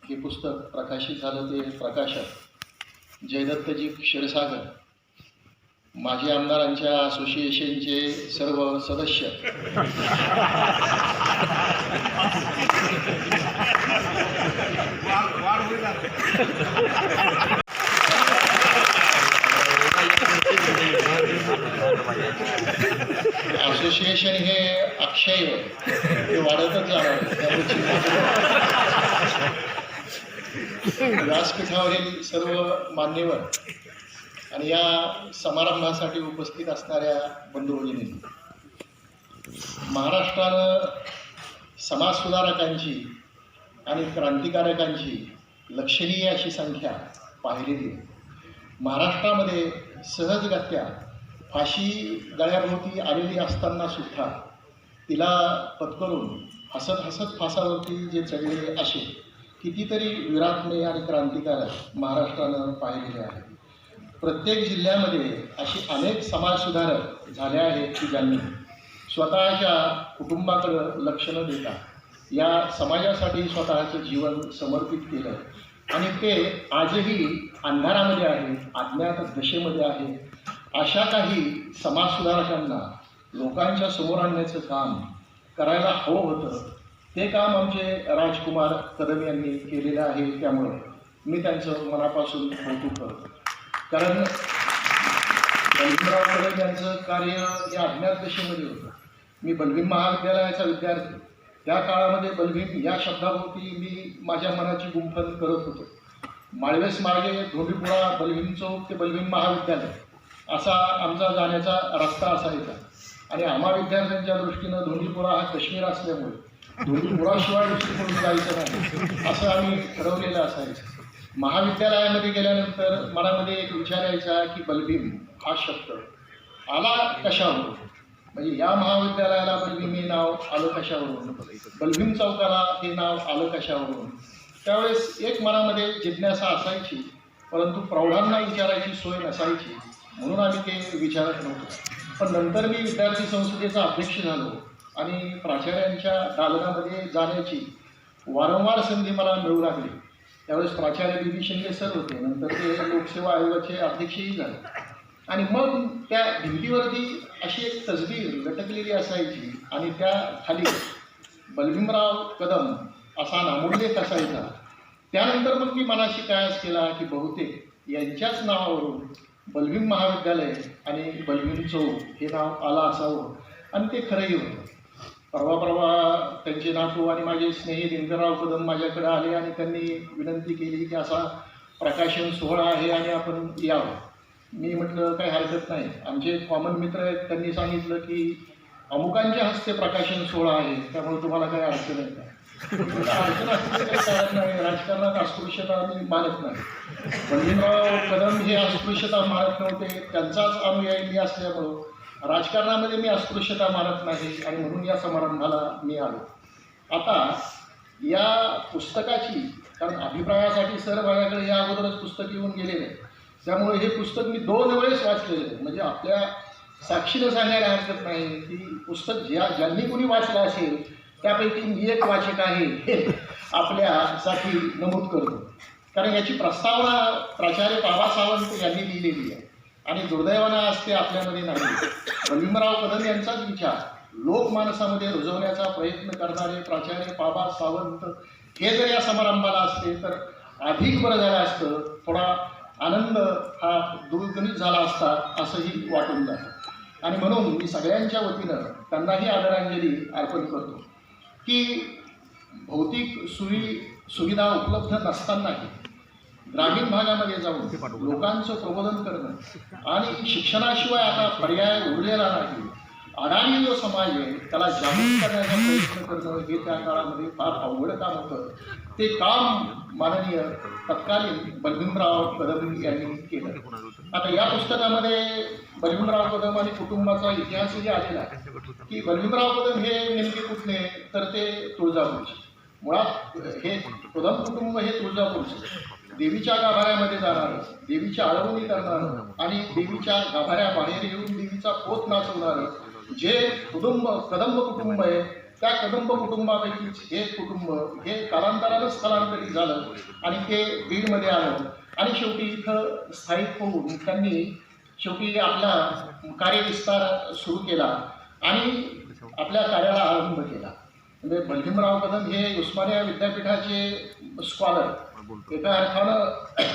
हे पुस्तक प्रकाशित झालं ते प्रकाशक जयदत्तजी क्षीरसागर, माजी आमदारांच्या असोसिएशनचे सर्व सदस्य, असोसिएशन हे अक्षय हे वाढतच जाणार, व्यासपीठावरील सर्व मान्यवर आणि या समारंभासाठी उपस्थित असणाऱ्या बंधू भगिनी, महाराष्ट्रानं समाजसुधारकांची आणि क्रांतिकारकांची लक्षणीय अशी संख्या पाहिलेली आहे. महाराष्ट्रामध्ये सहजगत्या फाशी गळ्याभोवती आलेली असताना सुद्धा तिला पत्करून हसत हसत फासावरती जे चढलेले असे कितीतरी विराटने आणि क्रांतिकारक महाराष्ट्रानं पाहिलेले आहेत. प्रत्येक जिल्ह्यामध्ये अशी अनेक समाजसुधारक झाले आहेत की ज्यांनी स्वतःच्या कुटुंबाकडं लक्ष न देता या समाजासाठी स्वतःचं जीवन समर्पित केलं आणि ते आजही अंधारामध्ये आहेत, अज्ञात दशेमध्ये आहेत. अशा काही समाजसुधारकांना लोकांच्या समोर आणण्याचं काम करायला हवं होतं. ते काम आमचे राजकुमार कदम यांनी केलेलं आहे. त्यामुळं मी त्यांचं मनापासून कौतुक करतो. कारण बलभीमराव कदम यांचं कार्य या अज्ञात दशेमध्ये होतं. मी बलभीम महाविद्यालयाचा विद्यार्थी, त्या काळामध्ये बलभीम या शब्दाभोवती मी माझ्या मनाची गुंफण करत होतो. माळवेस मार्गे धोबीपुरा, बलभीम चौक ते बलभीम महाविद्यालय असा आमचा जाण्याचा रस्ता असायचा आणि आम्हा विद्यार्थ्यांच्या दृष्टीनं धोंडीपुरा हा काश्मीर असल्यामुळे धोंडीपुराशिवाय दुसरीकडून जायचं नाही असं आम्ही ठरवलेलं असायचं. महाविद्यालयामध्ये गेल्यानंतर मनामध्ये एक विचार यायचा की बलभीम हा शब्द आला कशावरून, म्हणजे या महाविद्यालयाला बलभीम हे नाव आलं कशावरून, बलभीम चौकाला हे नाव आलं कशावरून. त्यावेळेस एक मनामध्ये जिज्ञासा असायची, परंतु प्रौढांना विचारायची सोय नसायची, म्हणून आम्ही ते विचारत नव्हतो. पण नंतर मी विद्यार्थी संसदेचा अध्यक्ष झालो आणि प्राचार्यांच्या दालनामध्ये जाण्याची वारंवार संधी मला मिळू लागली. त्यावेळेस प्राचार्य बी शिंदे सर होते, नंतर ते लोकसेवा आयोगाचे अध्यक्षही झाले. आणि मग त्या भिंतीवरती अशी एक तसबीर लटकलेली असायची आणि त्या खाली बलभीमराव कदम असा नामोल्लेख असायचा. त्यानंतर मग मी मनाशी कायास केला की बहुतेक यांच्याच नावावरून बलभीम महाविद्यालय आणि बलभीम चौक हे नाव आलं असावं आणि ते खरंही होतं. परवा त्यांचे नातू आणि माझे स्नेही दिनकरराव कदम माझ्याकडे आले आणि त्यांनी विनंती केली की असा प्रकाशन सोहळा आहे आणि आपण यावं. मी म्हटलं काही हरकत नाही. आमचे कॉमन मित्र आहेत, त्यांनी सांगितलं की अमुकांच्या हस्ते प्रकाशन सोहळा आहे, त्यामुळे तुम्हाला काही अडचण आहे का? अडचण असं काही कारण नाही. राजकारणात अस्पृश्यता मी मानत नाही. बलभीमराव कदम हे अस्पृश्यता मानत नव्हते, त्यांचाच अनुयायी मी असल्यामुळं राजकारणामध्ये मी अस्पृश्यता मानत नाही आणि म्हणून या समारंभाला मी आलो. आता या पुस्तकाची, कारण अभिप्रायासाठी सर माझ्याकडे या अगोदरच पुस्तक येऊन गेलेले, त्यामुळे हे पुस्तक मी 2 वेळेस वाचलेलं आहे. म्हणजे आपल्या साक्षीनं सांगायला हरकत नाही की पुस्तक ज्यांनी कोणी वाचलं असेल त्यापैकी मी एक वाचक आहे हे आपल्यासाठी नमूद करतो. कारण याची प्रस्तावना प्राचार्य बाबा सावंत यांनी लिहिलेली आहे आणि दुर्दैवानं आज ते आपल्यामध्ये नाही. बलभीमराव कदम यांचाच विचार लोकमानसामध्ये रुजवण्याचा प्रयत्न करणारे प्राचार्य बाबा सावंत हे जर या समारंभाला असते तर अधिक बरं झालं असतं. थोडा आनंद हा दुर्गणित झाला असता असंही वाटून जातं. आणि म्हणून मी सगळ्यांच्या वतीनं त्यांनाही आदरांजली अर्पण करतो की भौतिक सुविधा उपलब्ध नसतानाही ग्रामीण भागामध्ये जाऊन लोकांचं प्रबोधन करणं आणि शिक्षणाशिवाय आता पर्याय उरलेला नाही, अडाणी जो समाज आहे त्याला जागृत करण्याचा प्रयत्न करणं हे त्या काळामध्ये फार अवघड काम होतं. ते काम माननीय तत्कालीन बलभीमराव कदम यांनी केलं. आता या पुस्तकामध्ये बलभीमराव कदम आणि कुटुंबाचा इतिहासही आलेला आहे की बलभीमराव कदम हे नेमके कुठले, तर ते तुळजापूरचे. मुळात हे कदम कुटुंब हे तुळजापूरचे, देवीच्या गाभाऱ्यामध्ये जाणारं, देवीच्या आळवणी करणारं आणि देवीच्या गाभाऱ्याबाहेर येऊन देवीचा पोत नाचवणारं जे कदंब कुटुंब आहे त्या कदंब कुटुंबापैकीच हे कुटुंब हे कालांतरानं स्थलांतरित झालं आणि ते बीडमध्ये आलं आणि शेवटी इथं स्थायिक होऊन त्यांनी शेवटी आपला कार्यविस्तार सुरू केला आणि आपल्या कार्याला आरंभ केला. म्हणजे बलभीमराव कदम हे उस्मानिया विद्यापीठाचे स्कॉलर, एका अर्थानं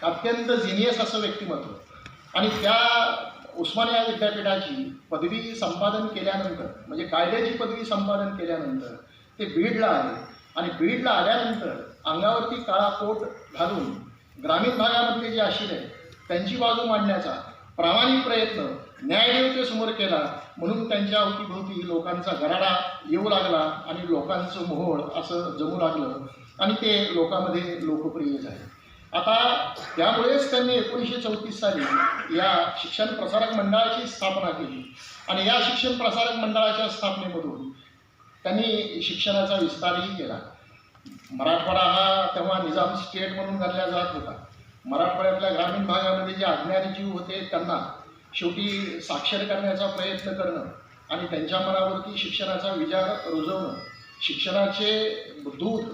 अत्यंत जिनियस असं व्यक्तिमत्व. आणि त्या उस्मानिया विद्यापीठाची पदवी संपादन केल्यानंतर, म्हणजे कायद्याची पदवी संपादन केल्यानंतर ते बीडला आले आणि बीडला आल्यानंतर अंगावरती काळा कोट घालून ग्रामीण भागामधले जे आशिर आहेत त्यांची बाजू मांडण्याचा प्रामाणिक प्रयत्न न्यायदेवतेसमोर केला. म्हणून त्यांच्या अवतीभोवती लोकांचा गराडा येऊ लागला आणि लोकांचं मोहोळ असं जमू लागलं आणि ते लोकांमध्ये लोकप्रिय झाले. आता त्यामुळेच त्यांनी 1934 साली या शिक्षण प्रसारक मंडळाची स्थापना केली आणि या शिक्षण प्रसारक मंडळाच्या स्थापनेमधून त्यांनी शिक्षणाचा विस्तारही केला. मराठवाडा हा तेव्हा निजाम स्टेट म्हणून गणला जात होता. मराठवाड्यातल्या ग्रामीण भागामध्ये जे अज्ञानी जीव होते त्यांना शेवटी साक्षर करण्याचा प्रयत्न करणं आणि त्यांच्या मनावरती शिक्षणाचा विचार रुजवणं, शिक्षणाचे दूध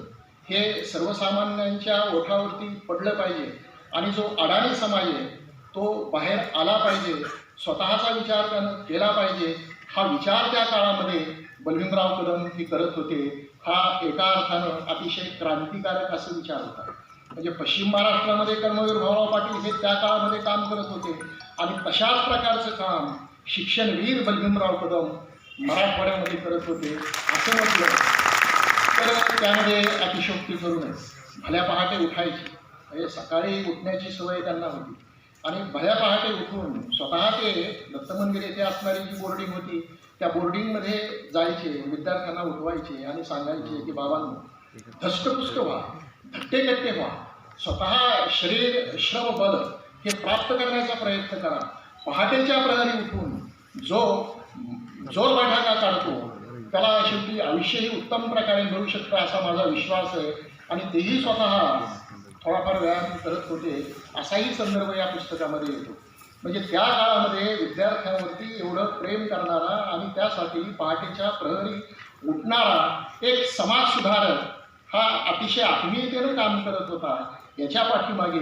हे सर्वसामान्यांच्या ओठावरती पडलं पाहिजे आणि जो अडाणी समाज आहे तो बाहेर आला पाहिजे, स्वतःचा विचार त्यानं केला पाहिजे. हा विचार त्या काळामध्ये बलभीमराव कदम हे करत होते. हा एका अर्थानं अतिशय क्रांतिकारक असा विचार होता. म्हणजे पश्चिम महाराष्ट्रामध्ये कर्मवीर भाऊराव पाटील हे त्या काळामध्ये काम करत होते आणि तशाच प्रकारचं काम शिक्षणवीर बलभीमराव कदम मराठवाड्यामध्ये करत होते असं म्हटलं तर त्यामध्ये अतिशयोक्ती करू नये. भल्या पहाटे उठायची, म्हणजे सकाळी उठण्याची सवय त्यांना होती आणि भल्या पहाटे उठून स्वतः ते दत्त मंदिर येथे असणारी जी बोर्डिंग होती त्या बोर्डिंगमध्ये जायचे, विद्यार्थ्यांना उठवायचे आणि सांगायचे की बाबांनो धष्टपुष्ट व्हा, धट्टेकट्टे व्हा, स्वतः शरीर श्रम बल हे प्राप्त करण्याचा प्रयत्न करा. पहाटेच्या प्रहरी उठून जो जोर बैठका काढतो त्याला शेवटी आयुष्यही उत्तम प्रकारे मिळू शकतं असा माझा विश्वास आहे. आणि तेही स्वतः थोडाफार व्यायाम करत होते असाही संदर्भ या पुस्तकामध्ये येतो. म्हणजे त्या काळामध्ये विद्यार्थ्यांवरती एवढं प्रेम करणारा आणि त्यासाठी पहाटेच्या प्रहरी उठणारा एक समाजसुधारक हा अतिशय आत्मीयतेनं काम करत होता. याच्या पाठीमागे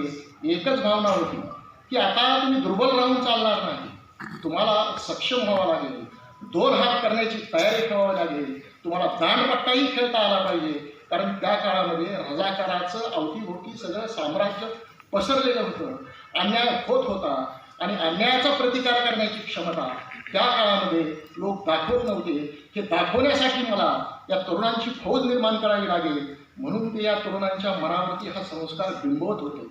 एकच भावना होती की आता तुम्ही दुर्बल राहून चालणार नाही, तुम्हाला सक्षम व्हावं लागेल, दोन हात करण्याची तयारी ठेवावी लागेल, तुम्हाला दांडपट्टाही खेळता आला पाहिजे. कारण त्या काळामध्ये रजाकाराचं अवतीभोवती सगळं साम्राज्य पसरलेलं होतं, अन्याय होत होता आणि अन्यायाचा प्रतिकार करण्याची क्षमता त्या काळामध्ये लोक दाखवत नव्हते. हे दाखवण्यासाठी मला या तरुणांची फौज निर्माण करावी लागेल म्हणून ते या तरुणांच्या मनावरती हा संस्कार बिंबवत होते.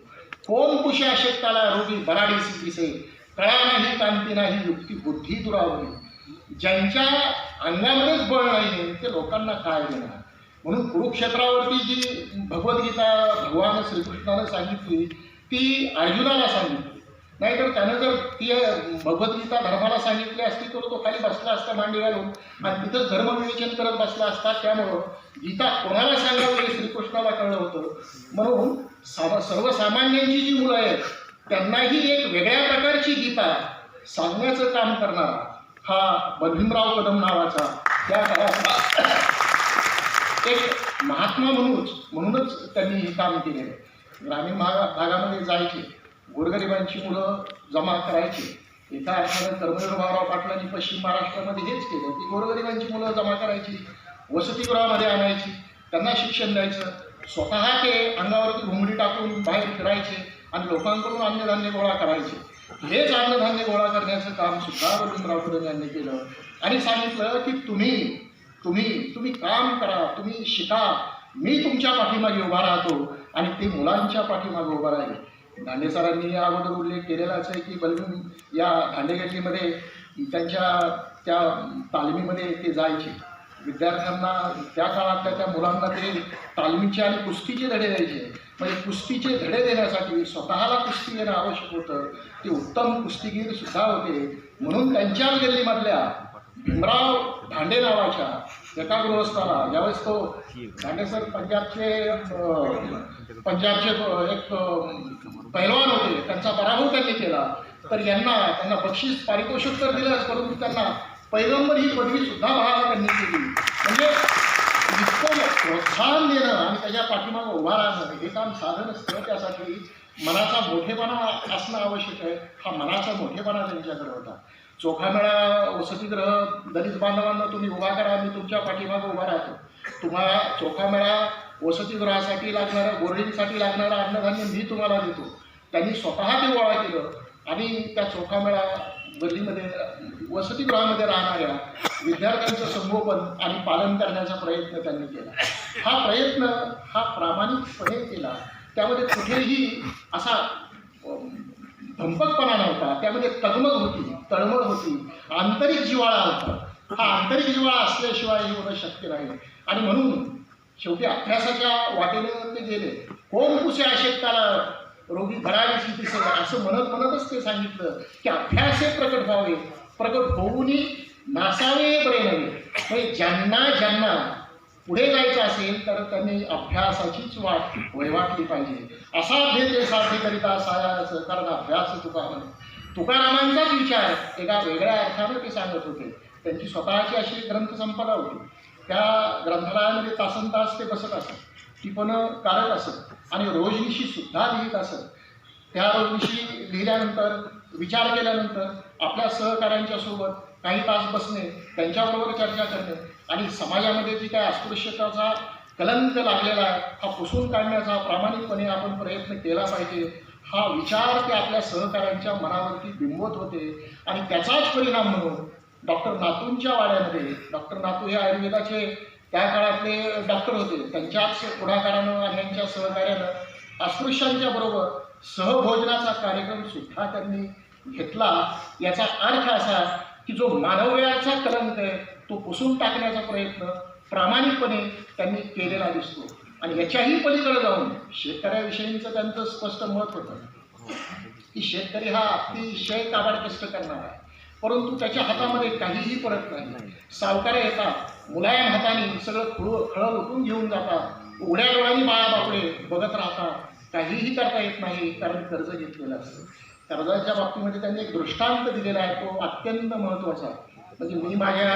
कोण कुशा शेकताला रोगी बराडीसी दिसे, कळा नाही कांती नाही युक्ती बुद्धी दुरावली. ज्यांच्या अंगामध्येच बळ नाही ते लोकांना काय देणार. म्हणून कुरुक्षेत्रावरती जी भगवद्गीता भगवान श्रीकृष्णानं सांगितली ती अर्जुनाला सांगितली. नाहीतर त्यानं जर ती भगवद्गीता धर्माला सांगितली असती तर तो खाली बसला असता मांडी घालून आणि तिथंच धर्मविवेचन करत बसला असता. त्यामुळं गीता कोणाला सांगावी हे श्रीकृष्णाला कळलं होतं. म्हणून सर्वसामान्यांची जी मुलं आहेत त्यांनाही एक वेगळ्या प्रकारची गीता सांगण्याचं काम करणारा हा बलभीमराव कदम नावाचा त्या काळात एक महात्मा म्हणूनच त्यांनी हे काम केलेलं. ग्रामीण भागामध्ये जायचे, गोरगरिबांची मुलं जमा करायची. एका अर्थानं कर्मवीर भाऊराव पाटलांनी पश्चिम महाराष्ट्रामध्ये हेच केलं की गोरगरिबांची मुलं जमा करायची, वसतिगृहामध्ये आणायची, त्यांना शिक्षण द्यायचं. स्वतः ते अंगावरती घुंगडी टाकून बाहेर फिरायचे आणि लोकांकडून अन्नधान्य गोळा करायचे. हेच अन्नधान्य गोळा करण्याचं काम सुद्धा बलभीमराव कदम यांनी केलं आणि सांगितलं की तुम्ही काम करा, तुम्ही शिका, मी तुमच्या पाठीमागे उभा राहतो. आणि ते मुलांच्या पाठीमागे उभा राहिले. दांडे सरांनी या अगोदर उल्लेख केलेलाच आहे की बलभीम या दांडेगल्लीमध्ये त्यांच्या त्या तालमीमध्ये ते जायचे. विद्यार्थ्यांना त्या काळातल्या त्या मुलांना ते तालमीचे आणि कुस्तीचे धडे द्यायचे. म्हणजे कुस्तीचे धडे देण्यासाठी स्वतःला कुस्ती येणं आवश्यक होतं. ते उत्तम कुस्तीगीर सुद्धा होते. म्हणून त्यांच्याच गल्लीमधल्या भीमराव धांडे नावाच्या एका गृहस्थाला ज्यावेळेस तो धांडे सर पंजाबचे एक पैलवान होते, त्यांचा पराभव त्यांनी केला तर त्यांना बक्षीस पारितोषिक तर दिलंच, परंतु त्यांना पैगंबर ही पदवी सुद्धा बहाल त्यांनी केली. म्हणजे इतकं प्रोत्साहन देणं आणि त्याच्या पाठीमागं उभा राहणं हे काम साधं नसतं. त्यासाठी मनाचा मोठेपणा असणं आवश्यक आहे. हा मनाचा मोठेपणा त्यांच्याकडे होता. चोखामेळा वसतिगृह दलित बांधवांना तुम्ही उभा करा, मी तुमच्या पाठीमागं उभा राहतो. तुम्हाला चोखामेळा वसतिगृहासाठी लागणारं, बोर्डिंगसाठी लागणारं अन्नधान्य मी तुम्हाला देतो. त्यांनी स्वतः ते गोळा केलं आणि त्या चोखामेळा गल्लीमध्ये वसतिगृहामध्ये राहणाऱ्या विद्यार्थ्यांचं संगोपन आणि पालन करण्याचा प्रयत्न त्यांनी केला. हा प्रयत्न हा प्रामाणिकपणे केला. त्यामध्ये कुठेही असा धंपकपणा नव्हता. त्यामध्ये तगमग होती, तळमळ होती, आंतरिक जिव्हाळा होता. हा आंतरिक जिव्हाळा असल्याशिवाय हे होणं शक्य नाही. आणि म्हणून शेवटी अभ्यासाच्या वाटेने ते गेले. कोण कुसे आशेक्ताला रोगी भरावीची दिसे असं म्हणतच ते सांगितलं की अभ्यासे प्रकट व्हावे, प्रकट होऊनी नासावे बरे नव्हे. म्हणजे ज्यांना पुढे जायचं असेल तर त्यांनी अभ्यासाचीच वाट वैवाटली पाहिजे. असाध्य ते साध्य करिता सायाचं, कारण अभ्यास तुकारामांचाच विचार एका वेगळ्या अर्थानं ते सांगत होते. त्यांची स्वतःची अशी ग्रंथसंपदा होती. त्या ग्रंथालयामध्ये तासनतास ते बसत असत, टिपणं काढत असत आणि रोजनिशी सुद्धा लिहित असत. त्या रोजनिशी लिहिल्यानंतर, विचार केल्यानंतर आपल्या सहकाऱ्यांच्या सोबत काही तास बसणे, त्यांच्याबरोबर चर्चा करणे आणि समाजामध्ये जी काय अस्पृश्यताचा कलंक लागलेला आहे हा पुसून काढण्याचा प्रामाणिकपणे आपण प्रयत्न केला पाहिजे, हा विचार ते आपल्या सहकाऱ्यांच्या मनावरती बिंबवत होते. आणि त्याचाच परिणाम म्हणून डॉक्टर नातूंच्या वाड्यामध्ये, डॉक्टर नातू हे आयुर्वेदाचे त्या काळातले डॉक्टर होते, त्यांच्याच पुढाकारानं आणि यांच्या सहकार्यानं अस्पृश्यांच्या बरोबर सहभोजनाचा कार्यक्रम सुद्धा त्यांनी घेतला. याचा अर्थ असा की जो मानवयाचा कलंक आहे तो पुसून टाकण्याचा प्रयत्न प्रामाणिकपणे त्यांनी केलेला दिसतो. आणि याच्याही पलीकडे जाऊन शेतकऱ्याविषयीचं त्यांचं स्पष्ट मत होतं की शेतकरी हा अतिशय काबाड कष्ट करणार आहे, परंतु त्याच्या हातामध्ये काहीही पडत नाही. सावकार येतात, मुलायम हाताने सगळं खळं लुटून घेऊन जातात, उघड्या डोळ्यांनी बाळाबापडे बघत राहतात, काहीही करता येत नाही कारण कर्ज घेतलेलं असतं. कर्जाच्या बाबतीमध्ये त्यांनी एक दृष्टांत दिलेला आहे, तो अत्यंत महत्त्वाचा आहे. म्हणजे मी माझ्या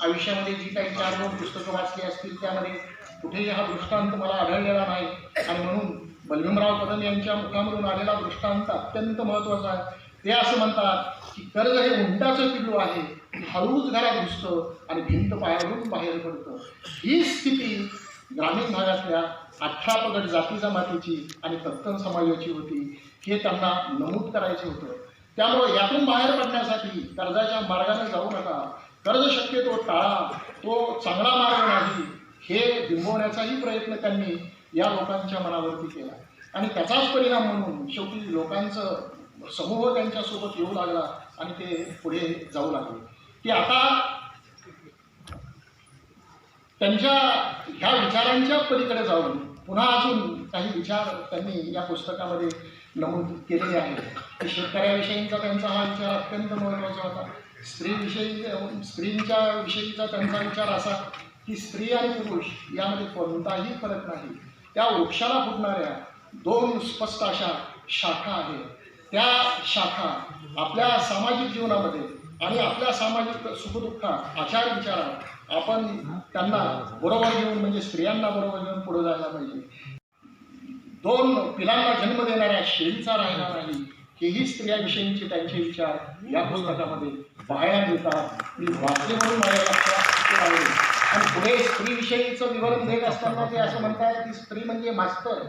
आयुष्यामध्ये जी काही 4-2 पुस्तकं वाचली असतील त्यामध्ये कुठेही हा दृष्टांत मला आढळलेला नाही. आणि म्हणून बलभीमराव कदम यांच्या मुखामधून आलेला दृष्टांत अत्यंत महत्त्वाचा आहे. ते असं म्हणतात की कर्ज हे उंटाचं पिल्लू आहे, हळूच घरात घुसतं आणि भिंत पायावरून बाहेर पडतं. ही स्थिती ग्रामीण भागातल्या 18 पगड जाती जमातीची आणि तत्तन समाजाची होती, हे त्यांना नमूद करायचं होतं. त्यामुळं यातून बाहेर पडण्यासाठी कर्जाच्या मार्गाने जाऊ नका, कर्ज शक्यतो टाळा, तो चांगला मार्ग नाही, हे बिंबवण्याचाही प्रयत्न त्यांनी या लोकांच्या मनावरती केला. आणि त्याचाच परिणाम म्हणून शेवटी लोकांचं समूह त्यांच्यासोबत येऊ लागला आणि ते पुढे जाऊ लागले. की आता त्यांच्या ह्या विचारांच्या पलीकडे जाऊन पुन्हा अजून काही विचार त्यांनी या पुस्तकामध्ये नमूद केलेले आहेत. शेतकऱ्याविषयीचा त्यांचा हा विचार अत्यंत महत्त्वाचा होता. स्त्रींच्या विषयीचा त्यांचा विचार असा की स्त्री आणि पुरुष यामध्ये कोणताही फरक नाही. त्या वृक्षाला फुटणाऱ्या 2 स्पष्ट अशा शाखा आहेत. त्या शाखा आपल्या सामाजिक जीवनामध्ये आणि आपल्या सामाजिक सुखदुःखात, आचार विचारात आपण त्यांना बरोबर घेऊन, म्हणजे स्त्रियांना बरोबर घेऊन पुढे जायला पाहिजे. 2 पिलांना जन्म देणाऱ्या शेळीचा राहिला नाही, हेही स्त्रियांविषयीचे त्यांचे विचार या पुस्तकामध्ये पाहायला मिळतात. मी वाचले म्हणून माझ्या लक्षात राहिले. आणि पुढे स्त्रीविषयीचं विवरण देत असताना ते असं म्हणतात की स्त्री म्हणजे मास्तर,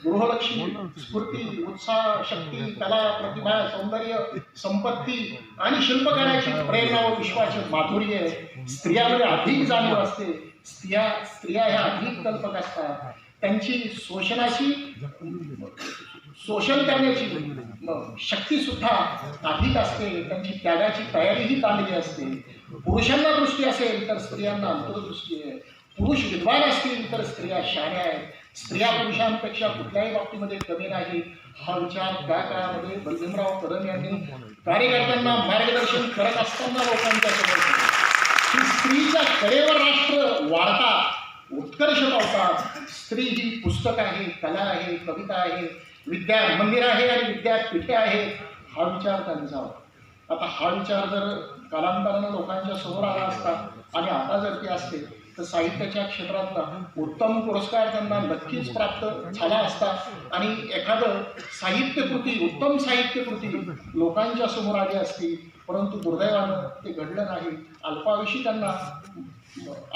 गृहलक्ष्मी, स्फूर्ती, उत्साह, शक्ती, कला, प्रतिभा, सौंदर्य, संपत्ती आणि शिल्पकाराची प्रेरणा व विश्वाचे माधुर्य स्त्रियामध्ये अधिक जाणीव असते. स्त्रिया ह्या अधिक कल्पक असतात. त्यांची शोषण करण्याची शक्तीसुद्धा अधिक असते. त्यांची त्यागाची तयारीही चांगली असते. पुरुषांना दृष्टी असेल तर स्त्रियांना अंतर्दृष्टी आहे. पुरुष विद्वान असतील तर स्त्रिया शहाण्या आहेत. स्त्रिया पुरुषांपेक्षा कुठल्याही बाबतीमध्ये कमी नाही. हा विचार त्या काळामध्ये बलभीमराव कदम यांनी कार्यकर्त्यांना मार्गदर्शन करत असताना लोकांच्या समोर की स्त्रीच्या कडेवर राष्ट्र वाढतात, उत्कर्ष पावतात. स्त्री ही पुस्तक आहे, कला आहे, कविता आहे, विद्या मंदिर आहे आणि विद्यापीठे आहेत. हा विचार त्यांचा होता. आता हा विचार जर कालांतरानं लोकांच्या समोर आला असता आणि आता जर ते असते तर साहित्याच्या क्षेत्रातला उत्तम पुरस्कार त्यांना नक्कीच प्राप्त झाला असता आणि एखादं साहित्यकृती, उत्तम साहित्यकृती लोकांच्या समोर आली असती. परंतु दुर्दैवानं ते घडलं नाही. अल्पायुषी त्यांना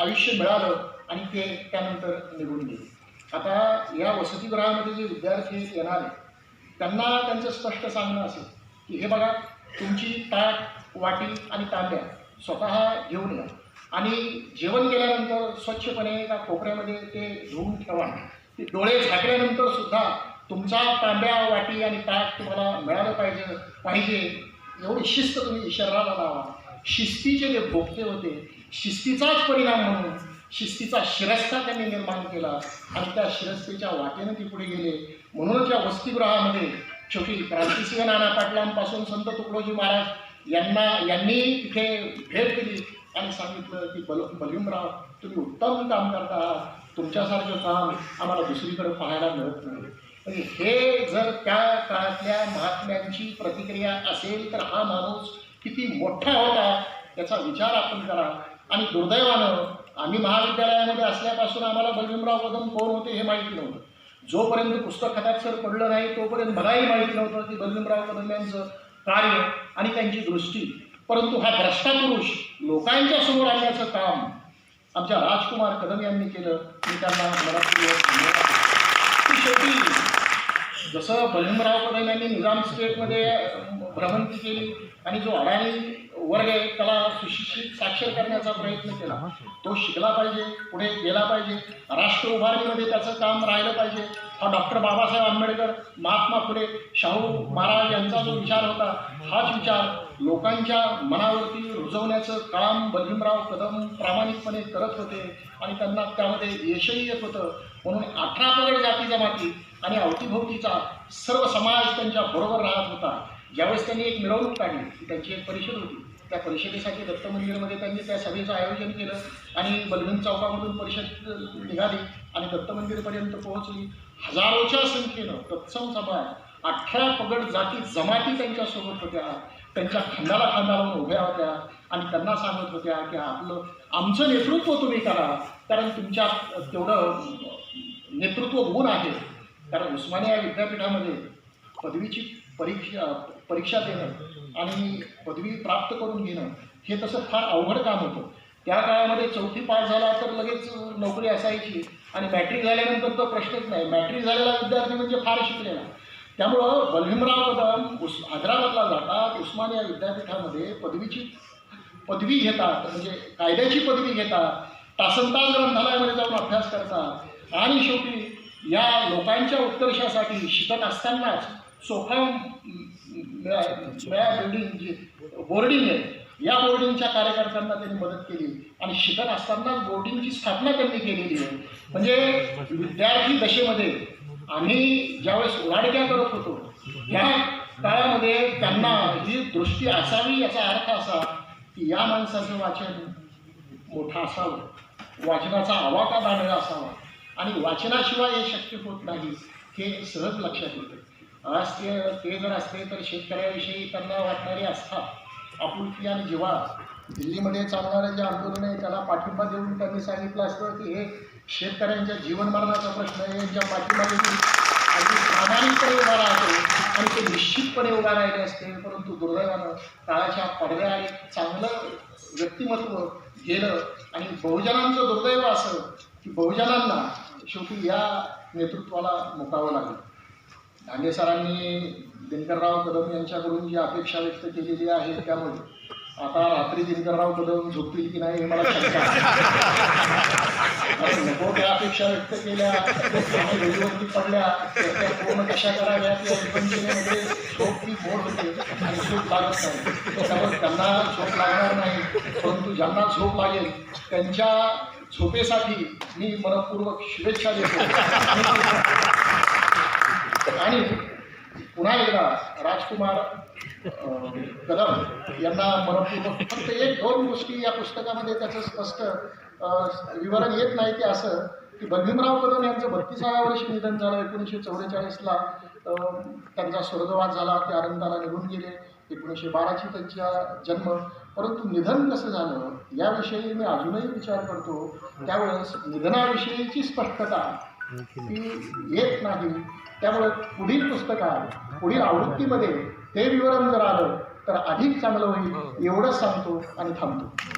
आयुष्य मिळालं आणि ते त्यानंतर निघून गेले. आता या वसतिगृहामध्ये जे विद्यार्थी येणार आहेत त्यांना त्यांचं स्पष्ट सांगणं असेल की हे बघा, तुमची ताट, वाटी आणि तांब्या स्वतः घेऊन या आणि जेवण केल्यानंतर स्वच्छपणे एका कोपऱ्यामध्ये ते धुवून ठेवा. ते डोळे झाकल्यानंतर सुद्धा तुमचा तांब्या, वाटी आणि ताट तुम्हाला मिळालं पाहिजे एवढी शिस्त तुम्ही शरीराला लावा. शिस्तीचे जे भोगते होते, शिस्तीचाच परिणाम म्हणून शिस्तीचा शिरस्ता त्यांनी निर्माण केला आणि त्या शिरस्तेच्या वाटेनं ती पुढे गेले. म्हणूनच या वसतिगृहामध्ये शेवटी क्रांतिसिंह नाना पाटलांपासून संत तुकडोजी महाराज यांनी तिथे भेट दिली आणि सांगितलं की बलवीनराव, तुम्ही उत्तम काम करता आहात, तुमच्यासारखं काम आम्हाला दुसरीकडे पाहायला मिळत नाही. म्हणजे हे जर त्या काळातल्या महात्म्यांची प्रतिक्रिया असेल तर हा माणूस किती मोठा होता याचा विचार आपण करा. आणि दुर्दैवानं आम्ही महाविद्यालयामध्ये असल्यापासून आम्हाला बलवीनराव कदम कोण होते हे माहिती नव्हतं. जोपर्यंत पुस्तक हातात पडलं नाही तोपर्यंत मलाही माहिती नव्हतं की बलवीनराव कदम यांचं कार्य आणि त्यांची दृष्टी. परंतु हा द्रष्टा पुरुष लोकांच्या समोर आणण्याचं काम आमच्या राजकुमार कदम यांनी केलं. मी त्यांना मनापूर्वक धन्यवाद. शेवटी जसं बलवीनराव कदम यांनी निजाम स्टेटमध्ये भ्रमंती केली आणि जो अडाणी वर्ग आहे त्याला सुशिक्षित साक्षर करण्याचा प्रयत्न केला, तो शिकला पाहिजे, पुढे गेला पाहिजे, राष्ट्र उभारणीमध्ये त्याचं काम राहिलं पाहिजे. हा डॉक्टर बाबासाहेब आंबेडकर, महात्मा फुले, शाहू महाराज यांचा जो विचार होता हाच विचार लोकांच्या मनावरती रुजवण्याचं काम बलवीनराव कदम प्रामाणिकपणे करत होते आणि त्यांना त्यामध्ये यशही येत होतं. म्हणून 18 पगड जाती जमाती आणि अवतीभोवतीचा सर्व समाज त्यांच्या बरोबर राहत होता. ज्यावेळेस त्यांनी एक मिरवणूक काढली की त्यांची एक परिषद होती, त्या परिषदेसाठी दत्त मंदिरमध्ये त्यांनी त्या सभेचं आयोजन केलं आणि बलवंत चौकामधून परिषद निघाली आणि दत्त मंदिरपर्यंत पोहोचली. हजारोच्या संख्येनं तत्सम समाज 18 पगड जाती जमाती त्यांच्यासोबत होत्या, त्यांच्या खांद्याला खांदा लावून उभ्या होत्या आणि त्यांना सांगत होत्या की आमचं नेतृत्व तुम्ही करा, कारण तुमच्यात तेवढं नेतृत्व गुण आहे. कारण उस्मानिया विद्यापीठामध्ये पदवीची परीक्षा देणं आणि पदवी प्राप्त करून घेणं हे तसं फार अवघड काम होतं. त्या काळामध्ये 4थी पास झाला तर लगेच नोकरी असायची आणि मॅट्रिक झाल्यानंतर तर प्रश्नच नाही. मॅट्रिक झालेला विद्यार्थी म्हणजे फार शिकलेला. त्यामुळं बलवीनराव कदम हैदराबादला जातात, उस्मानिया विद्यापीठामध्ये पदवी घेतात, म्हणजे कायद्याची पदवी घेतात, तासनतास ग्रंथालयामध्ये जाऊन अभ्यास करतात आणि शेवटी या लोकांच्या उत्कर्षासाठी शिकत असतानाच सोफा बिल्डिंग जी बोर्डिंग आहे या बोर्डिंगच्या कार्यकर्त्यांना त्यांनी मदत केली आणि शिकत असतानाच बोर्डिंगची स्थापना त्यांनी केलेली आहे. म्हणजे विद्यार्थी दशेमध्ये आम्ही ज्यावेळेस उराडक्या करत होतो या काळामध्ये त्यांना ही दृष्टी असावी. याचा अर्थ असा की या माणसाचं वाचन मोठं असावं, वाचनाचा आवाका दांडगा असावा आणि वाचनाशिवाय हे शक्य होत नाही हे सहज लक्षात येतं. आज ते जर असते तर शेतकऱ्याविषयी त्यांना वाटणारी आस्था, आपुलकी आणि जिव्हाळा, दिल्लीमध्ये चालणारे जे आंदोलन आहे त्याला पाठिंबा देऊन त्यांनी सांगितलं असतं की हे शेतकऱ्यांच्या जीवनमरणाचा प्रश्न आहे, यांच्या पाठिंबाने अगदी प्रामाणिकपणे उभा राहतो आणि ते निश्चितपणे उभा राहिले असते. परंतु दुर्दैवानं काळाच्या पडद्याआड एक चांगलं व्यक्तिमत्व गेलं आणि बहुजनांचं दुर्दैव असं की बहुजनांना शेवटी या नेतृत्वाला मुकावं लागलं. डांगे सरांनी दिनकरराव कदम यांच्याकडून जी अपेक्षा व्यक्त केलेली आहे त्यामुळे आता रात्री दिनकरराव कदम झोपतील की नाही हे मला शंका आहे. नको त्या अपेक्षा व्यक्त केल्या, रेडिओवरती पडल्या त्या पूर्ण कशा कराव्यात या विपंचनेमध्ये झोप ती मोड होते आणि झोप लागत नाही. त्यामुळे त्यांना झोप लागणार नाही, परंतु ज्यांना झोप लागेल त्यांच्या झोपेसाठी मी मनपूर्वक शुभेच्छा देतो. आणि पुन्हा एकदा राजकुमार कदम यांना मनपूर्वक फक्त 1-2 गोष्टी या पुस्तकामध्ये त्याचं स्पष्ट विवरण येत नाही ते असं की बलवीनराव कदम यांचं 32व्या वर्षी निधन झालं. 1944ला त्यांचा स्वर्गवास झाला, ते अनंताला निघून गेले. 1912ची त्यांचा जन्म, परंतु निधन कसं झालं याविषयी मी अजूनही विचार करतो. त्यावेळेस निधनाविषयीची स्पष्टता ही येत नाही. त्यामुळे पुढील पुस्तकात पुढील आवृत्तीमध्ये ते विवरण जर आलं तर अधिक चांगलं होईल एवढंच सांगतो आणि थांबतो.